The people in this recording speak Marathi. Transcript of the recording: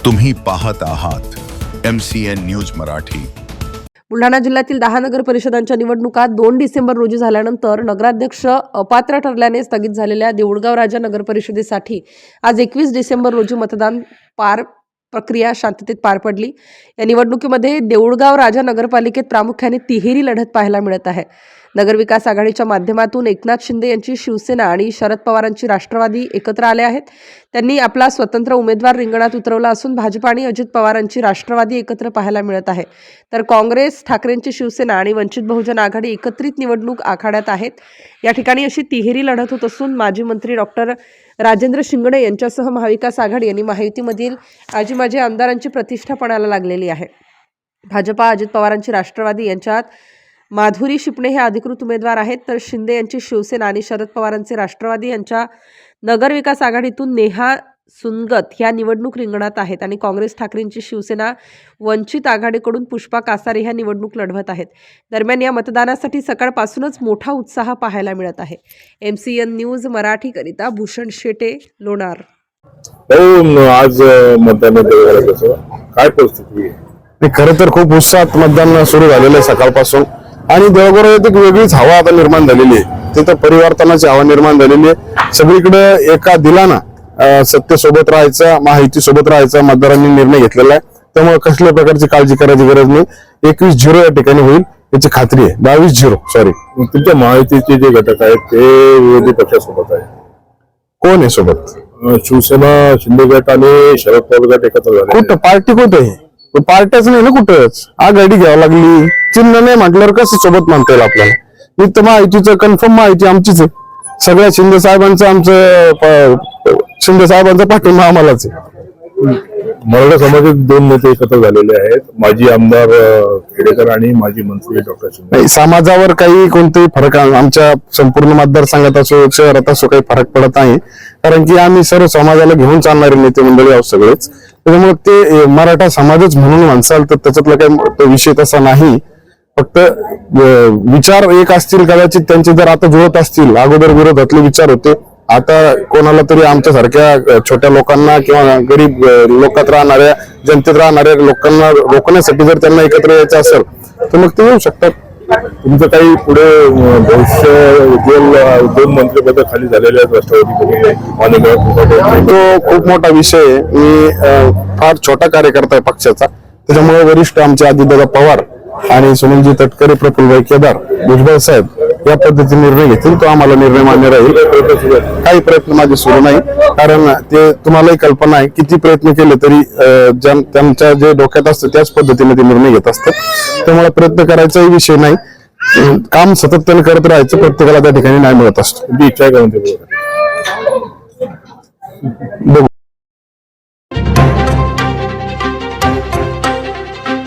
तुम्ही पाहत आहात MCN न्यूज मराठी। बुलढाणा जिल्ह्यातील 10 नगर परिषदांच्या निवडणुका 2 डिसेंबर रोजी झाल्यानंतर नगराध्यक्ष अपात्र ठरल्याने स्थगित झालेल्या देऊळगाव राजा नगर परिषदेसाठी आज 21 डिसेंबर रोजी मतदान प्रक्रिया शांततेत पार पडली। या निवडणुकीमध्ये देऊळगाव राजा नगरपालिकेत प्रामुख्याने तिहेरी लढत पाहायला मिळत आहे। नगर विकास आघाडीच्या माध्यमातून एकनाथ शिंदे यांची शिवसेना आणि शरद पवारांची राष्ट्रवादी एकत्र आले आहेत। त्यांनी आपला स्वतंत्र उमेदवार रिंगणात उतरवला असून भाजप आणि अजित पवारांची राष्ट्रवादी एकत्र पाहायला मिळत आहे। तर काँग्रेस, ठाकरेंची शिवसेना आणि वंचित बहुजन आघाडी एकत्रित निवडणूक आखाड्यात आहेत। या ठिकाणी अशी तिहेरी लढत होत असून माजी मंत्री डॉक्टर राजेंद्र शिंगणे यांच्यासह महाविकास आघाडी आणि महायुतीमधील माजी आमदारांची प्रतिष्ठा पणाला लागलेली आहे। भाजपा, अजित पवारांची राष्ट्रवादी यांच्यात माधुरी शिपणे हे अधिकृत उमेदवार आहेत, तर शिंदे यांची शिवसेना आणि शरद पवारांचे राष्ट्रवादी यांच्या नगर विकास आघाडीतून नेहा सुनगत ह्या निवडणूक रिंगणात आहेत आणि काँग्रेस, ठाकरेंची शिवसेना, वंचित आघाडीकडून पुष्पा कासारे ह्या निवडणूक लढवत आहेत। दरम्यान या मतदानासाठी सकाळपासूनच मोठा उत्साह पाहायला मिळत आहे। MCN न्यूज मराठी करिता भूषण शेटे, लोणार। आज मतदान काय परिस्थिती आहे? खरं तर खूप उत्साहात मतदान सुरू झालेलं आहे सकाळपासून आणि देवघरात एक वेगळीच हवा आता निर्माण झालेली आहे। तिथं परिवर्तनाची हवा निर्माण झालेली आहे। सगळीकडे एका दिलाना सत्तेसोबत राहायचा, माहिती सोबत राहायचा मतदारांनी निर्णय घेतलेला आहे। त्यामुळे कसल्या प्रकारची काळजी करायची गरज नाही। 21-0 या ठिकाणी होईल याची खात्री आहे। 22-0 सॉरी। तुमच्या माहितीचे जे घटक आहेत ते विरोधी पक्षासोबत आहे। कोण आहे सोबत? शिवसेना, शिंदे गट आणि शरद पवार गट एकत्र झाले। कुठं पार्टी कुठे आहे? पार्ट्याच नाही ना कुठंच। आघाडी घ्यावं लागली, चिन्ह नाही म्हटल्यावर कसं सोबत म्हणता येईल आपल्याला? मी तर माहितीचं कन्फर्म माहिती आमचीच आहे। सगळ्या शिंदे साहेबांचं शिंदे साहेबांचा पाठिंबा आम्हालाच आहे। मराठा समाजात 2 नेते एकत्र झालेले आहेत, माजी आमदार खेडेकर आणि माजी मंत्री डॉक्टर शिंदे। नाही, समाजावर काही कोणताही फरक आमच्या संपूर्ण मतदारसंघात असो, शहरात असो, काही फरक पडत नाही। कारण की आम्ही सर्व समाजाला घेऊन चालणारे नेते मंडळी आहोत सगळेच। त्याच्यामुळे ते मराठा समाजच म्हणून म्हणसाल तर त्याच्यातला काही विषय तसा नाही। फक्त विचार एक असतील कदाचित त्यांचे, जर आता जुळत असतील। अगोदर विरोधातले विचार होते, आता कोणाला तरी आमच्यासारख्या छोट्या लोकांना किंवा गरीब लोकात राहणाऱ्या, जनतेत राहणाऱ्या लोकांना रोखण्यासाठी जर त्यांना एकत्र यायचं असेल तर मग ते येऊ शकतात। तुमचं काही पुढे भविष्य दोन मंत्रिपद खाली झालेले आहेत राष्ट्रवादी, तो खूप मोठा विषय आहे। मी फार छोटा कार्यकर्ता आहे पक्षाचा, त्याच्यामुळे वरिष्ठ आमचे आदित्यदा पवार आणि सुनीलजी तटकरे, प्रफुल्लभाई केदार, भुजबळ साहेब या पद्धतीने निर्णय घेतील। तो आम्हाला निर्णय मान्य राहील। काही प्रयत्न माझे सुरू नाही, कारण ते तुम्हालाही कल्पना आहे, किती प्रयत्न केले तरी त्यांच्या जे डोक्यात असतं त्याच पद्धतीने ते निर्णय घेत असतात। त्यामुळे प्रयत्न करायचाही विषय नाही, काम सातत्याने करत राहायचं, प्रत्येकाला त्या ठिकाणी नाही मिळत असतो। इच्छा आहे का म्हणते?